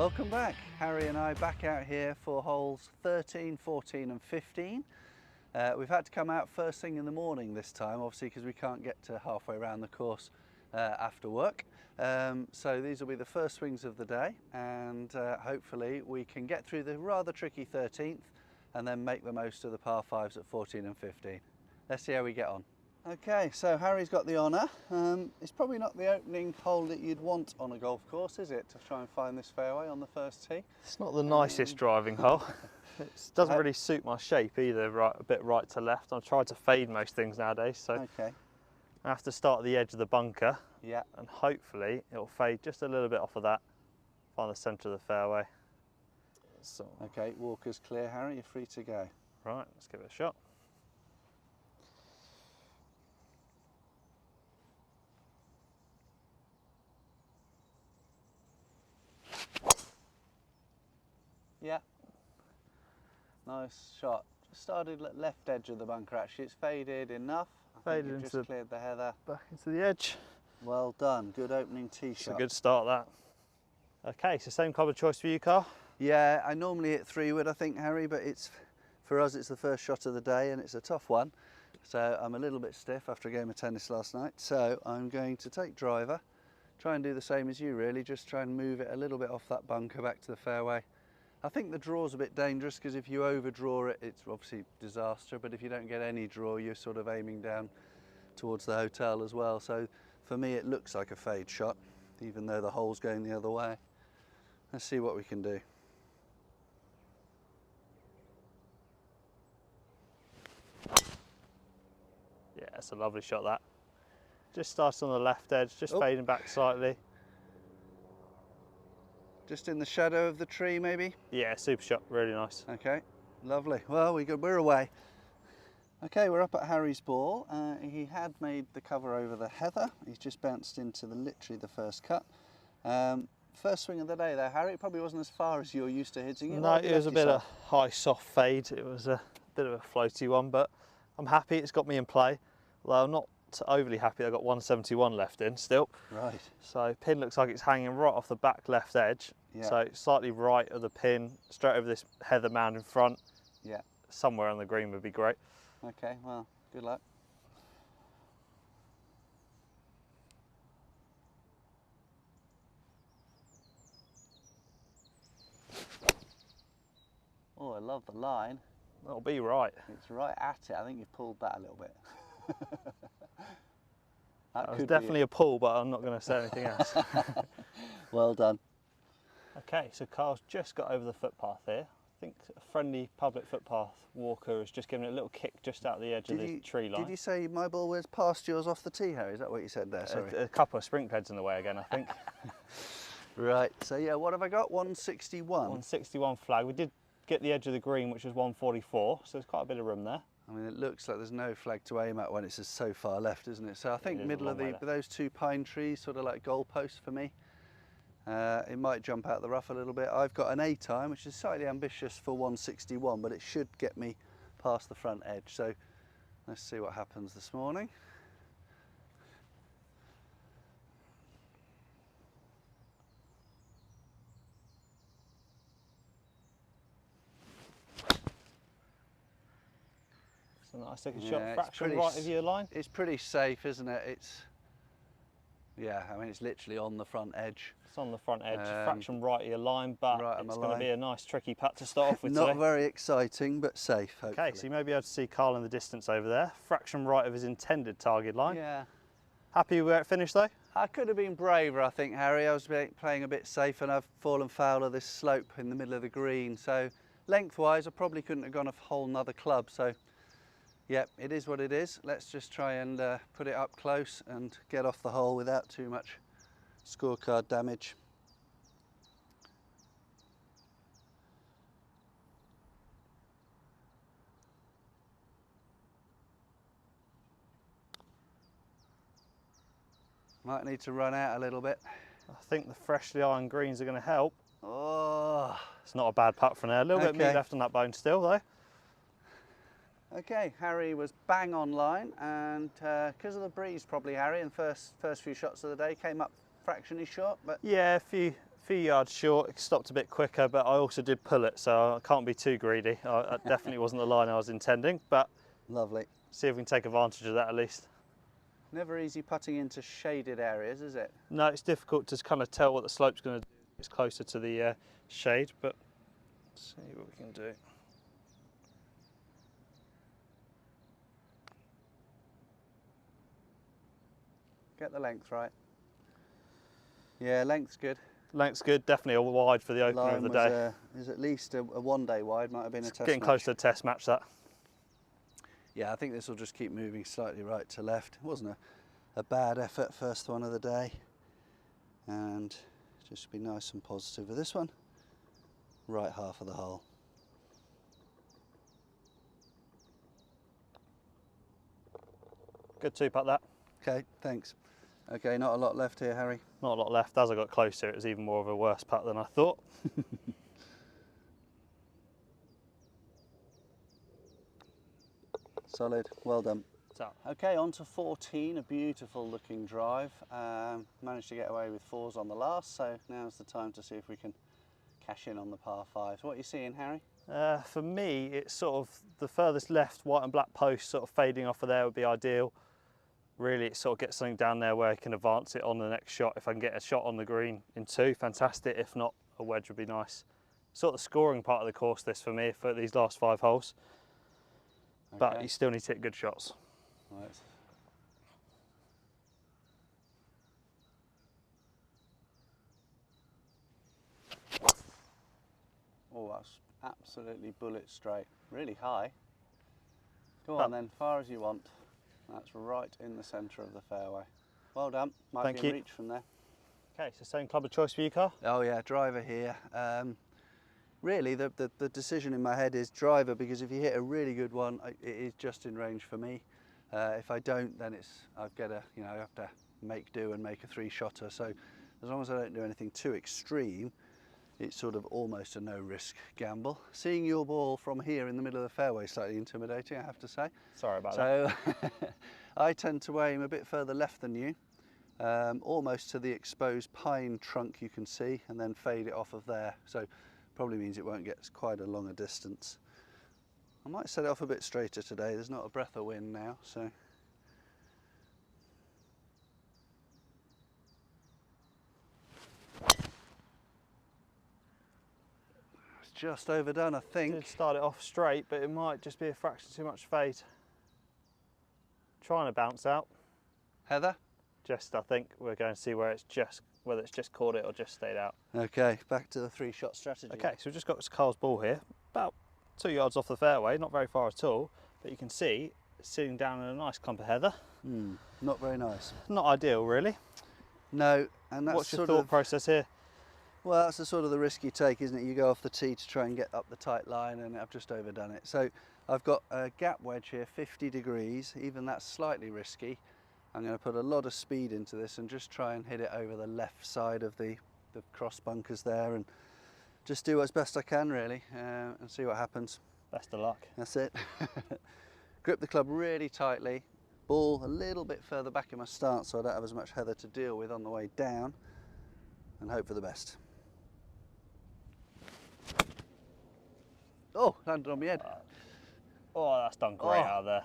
Welcome back. Harry and I back out here for holes 13, 14 and 15. We've had to come out first thing in the morning this time, obviously because we can't get to halfway around the course after work. So these will be the first swings of the day, and hopefully we can get through the rather tricky 13th and then make the most of the par 5s at 14 and 15. Let's see how we get on. Okay, so Harry's got the honour. It's probably not the opening hole that you'd want on a golf course, is it, to try and find this fairway on the first tee? It's not the nicest driving hole. It doesn't really suit my shape either, a bit right to left. I've tried to fade most things nowadays, so okay. I have to start at the edge of the bunker. Yeah. And hopefully it'll fade just a little bit off of that, find the centre of the fairway. So. Okay, walker's clear, Harry, you're free to go. Right, let's give it a shot. Yeah, nice shot. Just started at left edge of the bunker actually. It's faded enough. Faded into just cleared the heather. Back into the edge. Well done, good opening tee It's shot. a good start that. Okay, so same club of choice for you, Carl? Yeah, I normally hit 3-wood I think, Harry, but for us it's the first shot of the day and it's a tough one. So I'm a little bit stiff after a game of tennis last night. So I'm going to take driver, try and do the same as you really, just try and move it a little bit off that bunker back to the fairway. I think the draw's a bit dangerous because if you overdraw it, it's obviously disaster, but if you don't get any draw, you're sort of aiming down towards the hotel as well. So for me, it looks like a fade shot, even though the hole's going the other way. Let's see what we can do. Yeah, it's a lovely shot that. Just starts on the left edge, just fading back slightly. Just in the shadow of the tree, maybe? Yeah, super shot, really nice. Okay, lovely. Well, we're away. Okay, we're up at Harry's ball. He had made the cover over the heather. He's just bounced into literally the first cut. First swing of the day there, Harry. It probably wasn't as far as you're used to hitting it. No, it was a bit of high, soft fade. It was a bit of a floaty one, but I'm happy it's got me in play. Although I'm not overly happy I got 171 left in still. Right. So pin looks like it's hanging right off the back left edge. Yeah. So slightly right of the pin, straight over this heather mound in front. Yeah. Somewhere on the green would be great. Okay, well, good luck. Oh, I love the line. That'll be right. It's right at it. I think you've pulled that a little bit. That was definitely a pull, but I'm not going to say anything else. Well done. Okay, so Carl's just got over the footpath here. I think a friendly public footpath walker has just given it a little kick just out the edge of the tree line. Did you say my ball was past yours off the tee, Harry? Is that what you said there? Sorry. A couple of sprinkle heads in the way again, I think. Right, so yeah, what have I got? 161? 161 flag. We did get the edge of the green, which was 144, so there's quite a bit of room there. I mean, it looks like there's no flag to aim at when it's so far left, isn't it? So I think middle of those two pine trees, sort of like goalposts for me. It might jump out the rough a little bit. I've got an A time, which is slightly ambitious for 161, but it should get me past the front edge. So let's see what happens this morning. It's a nice looking shot, fraction right of your line. It's pretty safe, isn't it? Yeah, I mean, it's literally on the front edge. It's on the front edge, fraction right of your line, but it's going to be a nice tricky putt to start off with Not today. very exciting, but safe, hopefully. Okay, so you may be able to see Carl in the distance over there, fraction right of his intended target line. Yeah. Happy with where it finished though? I could have been braver, I think, Harry. I was playing a bit safe and I've fallen foul of this slope in the middle of the green. So lengthwise, I probably couldn't have gone a whole nother club. So yeah, it is what it is. Let's just try and put it up close and get off the hole without too much scorecard damage. Might need to run out a little bit. I think the freshly ironed greens are going to help. Oh, it's not a bad putt from there. A little bit of meat left on that bone still though. Okay, Harry was bang on line, and because of the breeze probably, Harry, in the first few shots of the day came up fractionally short. But yeah, a few few yards short, it stopped a bit quicker, but I also did pull it, so I can't be too greedy. That definitely wasn't the line I was intending, but Lovely. see if we can take advantage of that at least. Never easy putting into shaded areas, is it? No, it's difficult to kind of tell what the slope's going to do. It's closer to the shade, but let's see what we can do. Get the length right. Yeah, length's good. Length's good, definitely a wide for the opener Line of the was, day. is at least a one-day wide, might have been a test Getting match. close to a test match, that. Yeah, I think this will just keep moving slightly right to left. It wasn't a bad effort, first one of the day. And just be nice and positive with this one. Right half of the hole. Good two-putt that. Okay, thanks. Okay, not a lot left here, Harry. Not a lot left. As I got closer, it was even more of a worse putt than I thought. Solid, well done. So, Okay, on to 14, a beautiful looking drive. Managed to get away with 4s on the last, so now's the time to see if we can cash in on the par 5s. What are you seeing, Harry? for me, it's sort of the furthest left white and black post sort of fading off of there would be ideal. Really, it sort of gets something down there where I can advance it on the next shot. If I can get a shot on the green in 2, fantastic. If not, a wedge would be nice. Sort of the scoring part of the course, this for me, for these last 5 holes. Okay. But you still need to hit good shots. Right. Oh, that's absolutely bullet straight. Really high. Go on then, far as you want. That's right in the centre of the fairway. Well done. Might Thank be in you. reach from there. Okay, so same club of choice for you, Carl? Oh yeah, driver here. Really, the decision in my head is driver, because if you hit a really good one, it is just in range for me. If I don't, then I've got to, I have to make do and make a 3-shotter. So as long as I don't do anything too extreme, it's sort of almost a no-risk gamble. Seeing your ball from here in the middle of the fairway is slightly intimidating, I have to say. Sorry about that. So I tend to aim a bit further left than you, almost to the exposed pine trunk you can see, and then fade it off of there. So probably means it won't get quite a longer distance. I might set it off a bit straighter today. There's not a breath of wind now, so. It's just overdone, I think. Did start it off straight, but it might just be a fraction too much fade. Trying to bounce out. Heather? Just, I think we're going to see where it's just, whether it's just caught it or just stayed out. Okay, back to the 3-shot strategy. Okay, so we've just got Carl's ball here, about 2 yards off the fairway, not very far at all, but you can see it's sitting down in a nice clump of heather. Not very nice. Not ideal, really. No, and that's What's your sort thought of, process here? well, that's the sort of the risk you take, isn't it? You go off the tee to try and get up the tight line, and I've just overdone it. So I've got a gap wedge here, 50 degrees, even that's slightly risky. I'm going to put a lot of speed into this and just try and hit it over the left side of the cross bunkers there, and just do what's best I can, really, and see what happens. Best of luck. That's it. Grip the club really tightly, ball a little bit further back in my stance so I don't have as much heather to deal with on the way down, and hope for the best. Oh, landed on my head. Oh, that's done great out of there.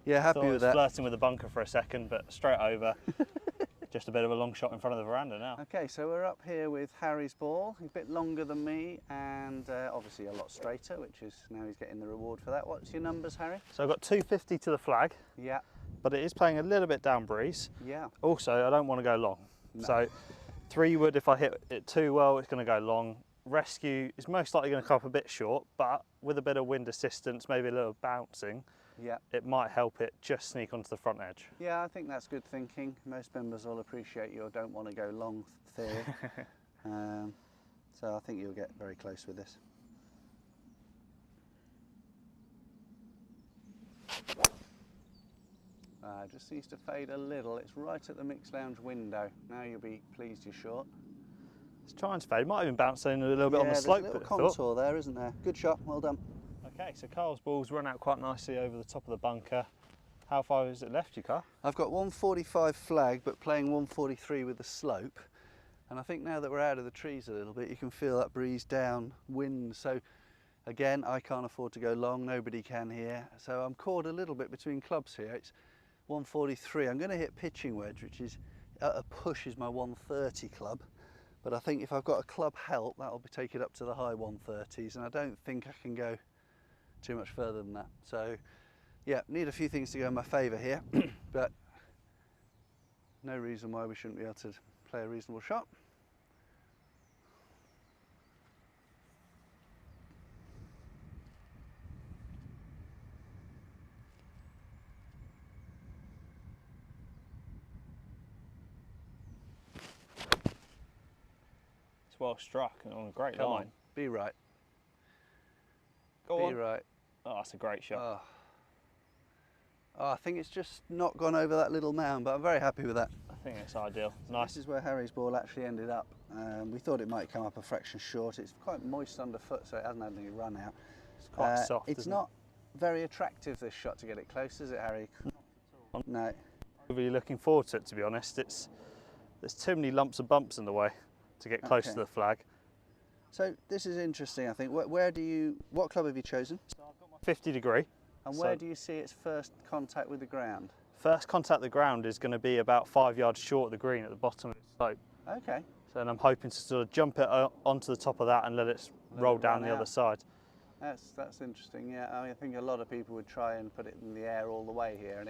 Yeah, happy Thought I with was that. flirting with the bunker for a second, but straight over. Just a bit of a long shot in front of the veranda now. Okay, so we're up here with Harry's ball. He's a bit longer than me, and obviously a lot straighter, which is now he's getting the reward for that. What's your numbers, Harry? So I've got 250 to the flag, Yeah, but it is playing a little bit down breeze. yeah. Also, I don't want to go long. No. So 3 wood, if I hit it too well, it's going to go long. Rescue is most likely going to come up a bit short, but with a bit of wind assistance, maybe a little bouncing, Yeah, it might help it just sneak onto the front edge. yeah, I think that's good thinking. Most members will appreciate your don't want to go long theory. So I think you'll get very close with this. Just needs to fade a little. It's right at the mixed lounge window. Now you'll be pleased you're short. It's trying to fade. Might even bounce in a little bit on the slope. There's a bit, little I thought. contour there, isn't there? Good shot, well done. Okay, so Carl's ball's run out quite nicely over the top of the bunker. How far is it left, you, Carl? I've got 145 flag, but playing 143 with the slope. And I think now that we're out of the trees a little bit, you can feel that breeze down wind. So again, I can't afford to go long, nobody can here. So I'm caught a little bit between clubs here. It's 143. I'm going to hit pitching wedge, which is at a push is my 130 club. But I think if I've got a club help, that'll take it up to the high 130s. And I don't think I can go too much further than that. So yeah, need a few things to go in my favour here, but no reason why we shouldn't be able to play a reasonable shot. It's well struck and on a great Come line. on, be right. Go Be on. right. Oh, that's a great shot. Oh. Oh, I think it's just not gone over that little mound, but I'm very happy with that. I think it's ideal. So Nice. This is where Harry's ball actually ended up. We thought it might come up a fraction short. It's quite moist underfoot, so it hasn't had any run out. It's quite soft. It's isn't not very attractive, this shot, to get it close, is it, Harry? No. Really looking forward to it, to be honest. There's too many lumps and bumps in the way to get close Okay. to the flag. So this is interesting, I think. What club have you chosen? 50 degree. And where So- do you see its first contact with the ground? First contact with the ground is going to be about 5 yards short of the green at the bottom of the slope. Okay. So then I'm hoping to sort of jump it onto the top of that and let it roll it down run the out. other side. That's interesting, yeah. I think a lot of people would try and put it in the air all the way here, and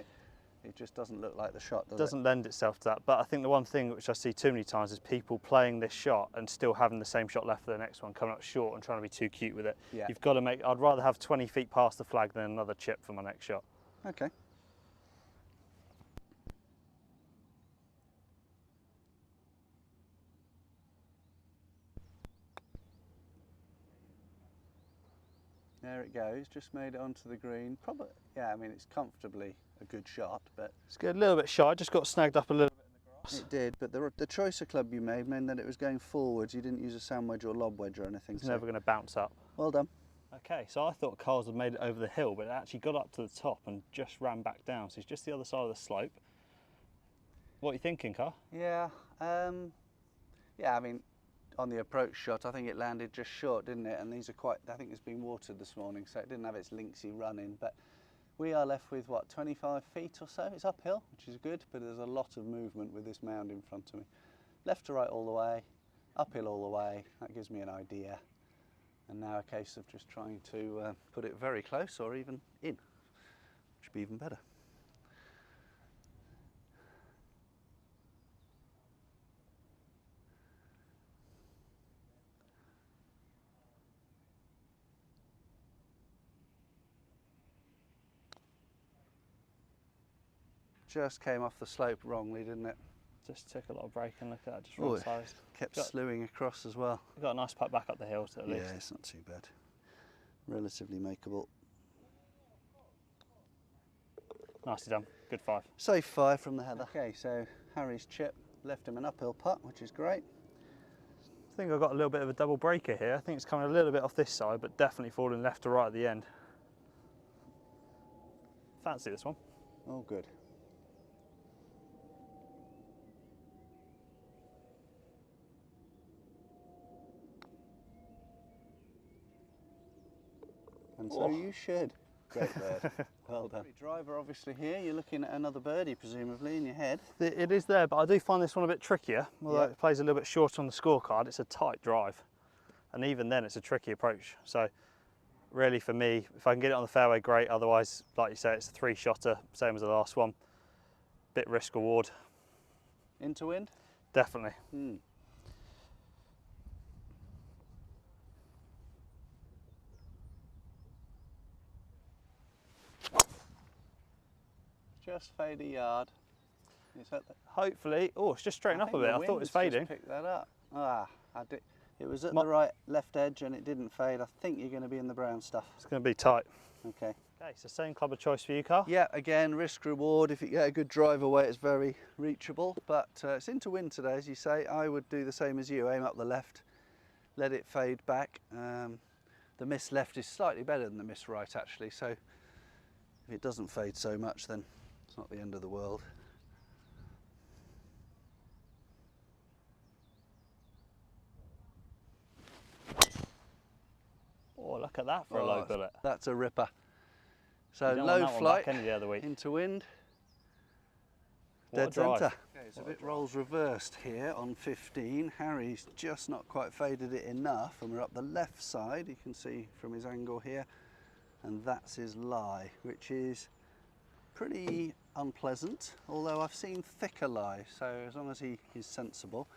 it just doesn't look like the shot, does Doesn't lend itself to that, but I think the one thing which I see too many times is people playing this shot and still having the same shot left for the next one, coming up short and trying to be too cute with it. Yeah. You've got to I'd rather have 20 feet past the flag than another chip for my next shot. it? Okay. There it goes, just made it onto the green. Probably, yeah, I mean, it's comfortably a good shot, but It's a little bit shy, just got snagged up a little bit in the grass. it did. But the choice of club you made meant that it was going forwards. You didn't use a sand wedge or lob wedge or anything. It's so never going to bounce up. well done. Okay, so I thought Carl's had made it over the hill, but it actually got up to the top and just ran back down. So it's just the other side of the slope. What are you thinking, Carl? Yeah, yeah. I mean, on the approach shot, I think it landed just short, didn't it? And these are quite. I think it's been watered this morning, so it didn't have its linksy run in. But we are left with what, 25 feet or so. It's uphill, which is good, but there's a lot of movement with this mound in front of me. Left to right all the way, uphill all the way. That gives me an idea. And now a case of just trying to put it very close or even in, which would be even better. Just came off the slope wrongly, didn't it? Just took a lot of break and look at that, just Oh, wrong size. Kept Got- slewing across as well. You've got a nice putt back up the hill at least. Yeah, it's not too bad. Relatively makeable. Nicely done, good 5. Safe 5 from the heather. Okay, so Harry's chip left him an uphill putt, which is great. I think I've got a little bit of a double breaker here. I think it's coming a little bit off this side, but definitely falling left to right at the end. Fancy this one. Oh, good. And so Oh. you should. Great bird. Well done. Driver obviously here. You're looking at another birdie presumably in your head. It is there, but I do find this one a bit trickier. Although Yeah. it plays a little bit short on the scorecard, it's a tight drive. And even then, it's a tricky approach. So really for me, if I can get it on the fairway, great. Otherwise, like you say, it's a 3-shotter, same as the last one. Bit risk reward, Into wind? definitely. Just fade a yard. Is that the, Hopefully, oh, it's just straightened up a think bit. the I thought it was wind's fading. Just picked that up. Ah, it was at My- the right left edge and it didn't fade. I think you're going to be in the brown stuff. It's going to be tight. Okay. Okay, so same club of choice for you, Carl. Yeah, again, risk reward. If you get a good drive away, it's very reachable. But it's into wind today, as you say. I would do the same as you. Aim up the left, let it fade back. The miss left is slightly better than the miss right, actually. So if it doesn't fade so much, then it's not the end of the world. Look at that for a low bullet. That's a ripper. So You don't low want that one flight back any day of the week. into wind. What a Dead drive. centre. Okay, so it rolls reversed here on 15. Harry's just not quite faded it enough, and we're up the left side. You can see from his angle here, and that's his lie, which is pretty unpleasant. Although I've seen thicker lie, so as long as he is sensible.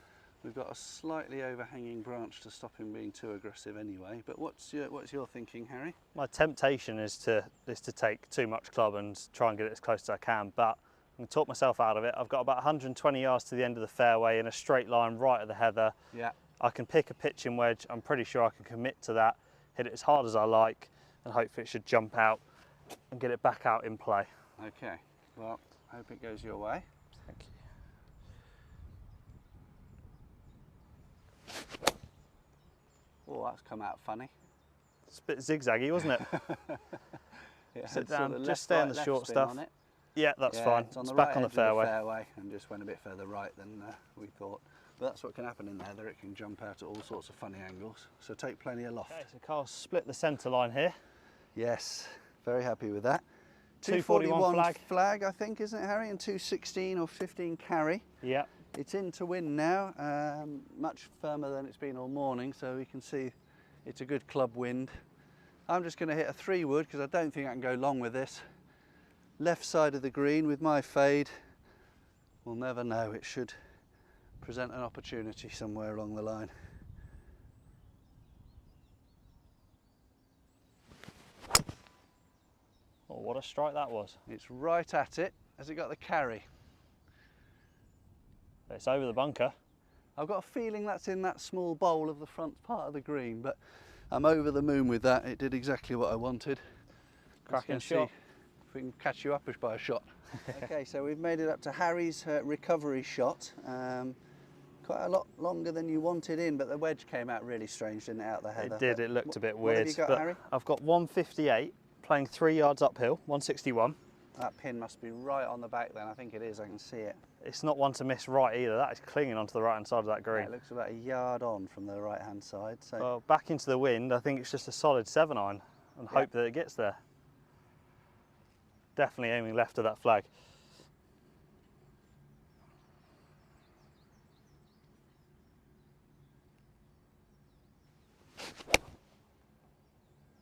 We've got a slightly overhanging branch to stop him being too aggressive anyway. But what's your thinking, Harry? My temptation is to take too much club and try and get it as close as I can, but I'm going to talk myself out of it. I've got about 120 yards to the end of the fairway in a straight line right at the heather. Yeah. I can pick a pitching wedge. I'm pretty sure I can commit to that, hit it as hard as I like, and hopefully it should jump out and get it back out in play. Okay, well, I hope it goes your way. Thank you. Oh, that's come out funny. It's a bit zigzaggy, wasn't it? Yeah, Sit it's sort down, of just left, stay on right, the left short spin stuff. on it. Yeah, that's Yeah, fine. It's, on It's the back right on the edge of fairway. and just went a bit further right than we thought. But that's what can happen in there, that it can jump out at all sorts of funny angles. So take plenty of loft. Okay, so Carl's split the centre line here. Yes, very happy with that. 241 flag, I think, isn't it, Harry? And 216 or 15 carry. Yeah. It's into wind now, much firmer than it's been all morning, so we can see it's a good club wind. I'm just going to hit a 3-wood because I don't think I can go long with this. Left side of the green with my fade. We'll never know. It should present an opportunity somewhere along the line. Oh, what a strike that was. It's right at it. Has it got the carry? It's over the bunker. I've got a feeling that's in that small bowl of the front part of the green, but I'm over the moon with that. It did exactly what I wanted. Cracking Let's go shot. see if we can catch you up by a shot. Okay, so we've made it up to Harry's recovery shot. Quite a lot longer than you wanted in, but the wedge came out really strange, didn't it, out the heather? It did, it looked a bit What have weird. you got, but Harry? I've got 158, playing 3 yards uphill, 161. That pin must be right on the back then. I think it is, I can see it. It's not one to miss right either. That is clinging onto the right hand side of that Yeah, green. it looks about a yard on from the right hand side. So Well, back into the wind, I think it's just a solid 7-iron and hope that it gets there. Definitely aiming left of that flag.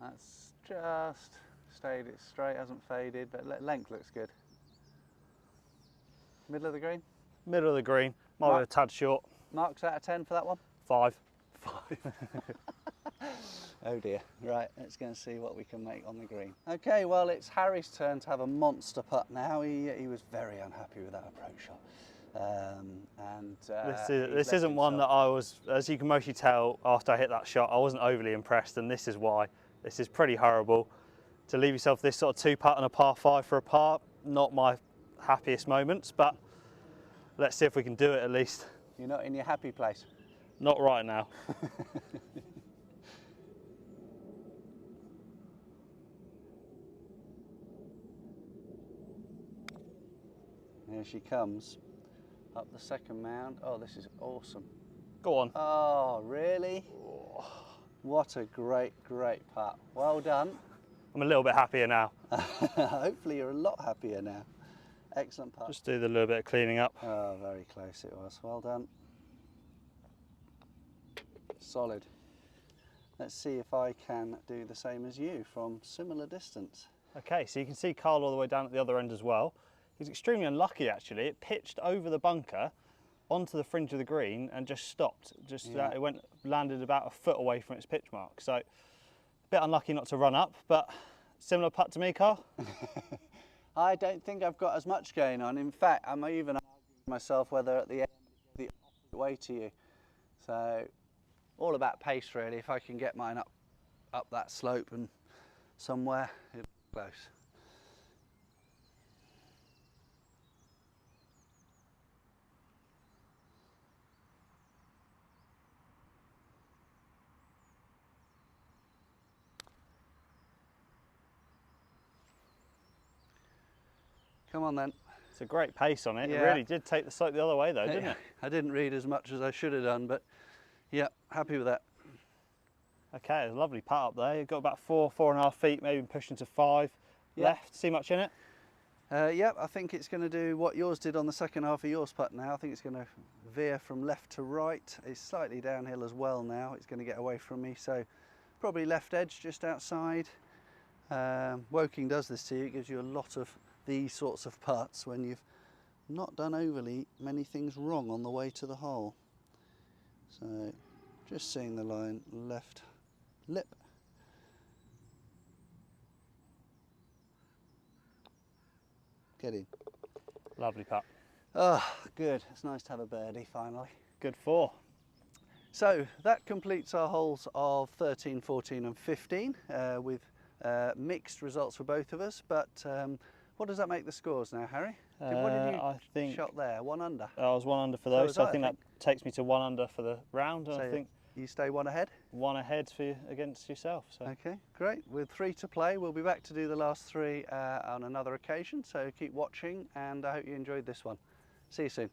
that's just stayed it straight, hasn't faded, but length looks good. Middle of the green. Middle of the green, might be a tad short. Marks out of 10 for that one? 5. 5. Oh dear. Right, let's go and see what we can make on the green. Okay, well, it's Harry's turn to have a monster putt now. He was very unhappy with that approach shot. This isn't one that I was, as you can mostly tell after I hit that shot, I wasn't overly impressed, and this is why. This is pretty horrible. To leave yourself this sort of 2-putt and a par 5 for a par, not my happiest moments, but let's see if we can do it at least. You're not in your happy place? Not right now. Here she comes, up the second mound. Oh, this is awesome. Go on. Oh, really? What a great, great putt. Well done. I'm a little bit happier now. Hopefully you're a lot happier now. Excellent putt. Just do the little bit of cleaning up. Oh, very close it was. Well done. Solid. Let's see if I can do the same as you from similar distance. Okay, so you can see Carl all the way down at the other end as well. He's extremely unlucky actually. It pitched over the bunker onto the fringe of the green and just stopped. It landed about a foot away from its pitch mark. So a bit unlucky not to run up, but similar putt to me, Carl? I don't think I've got as much going on. In fact, I'm even arguing myself whether at the end the opposite way to you. So all about pace really. If I can get mine up that slope and somewhere, it'll be close. Come on then. It's a great pace on it. Yeah. It really did take the slope the other way though, didn't it? I didn't read as much as I should have done, but yeah, happy with that. Okay, a lovely putt up there. You've got about 4.5 feet, maybe pushing to 5 left. See much in it? Yep, I think it's going to do what yours did on the second half of yours putt now. I think it's going to veer from left to right. It's slightly downhill as well now. It's going to get away from me, so probably left edge just outside. Woking does this to you. It gives you a lot of these sorts of putts when you've not done overly many things wrong on the way to the hole. So just seeing the line, left lip. Get in. Lovely putt. Oh, good. It's nice to have a birdie finally. Good 4. So that completes our holes of 13, 14 and 15 with mixed results for both of us. But what does that make the scores now, Harry? What did you I think shot there? 1 under? I was 1 under for So those, was so I I think that think. takes me to 1 under for the round, and So I think you stay 1 ahead? 1 ahead for you against yourself. So. Okay, great. With 3 to play, we'll be back to do the last 3 on another occasion. So keep watching, and I hope you enjoyed this one. See you soon.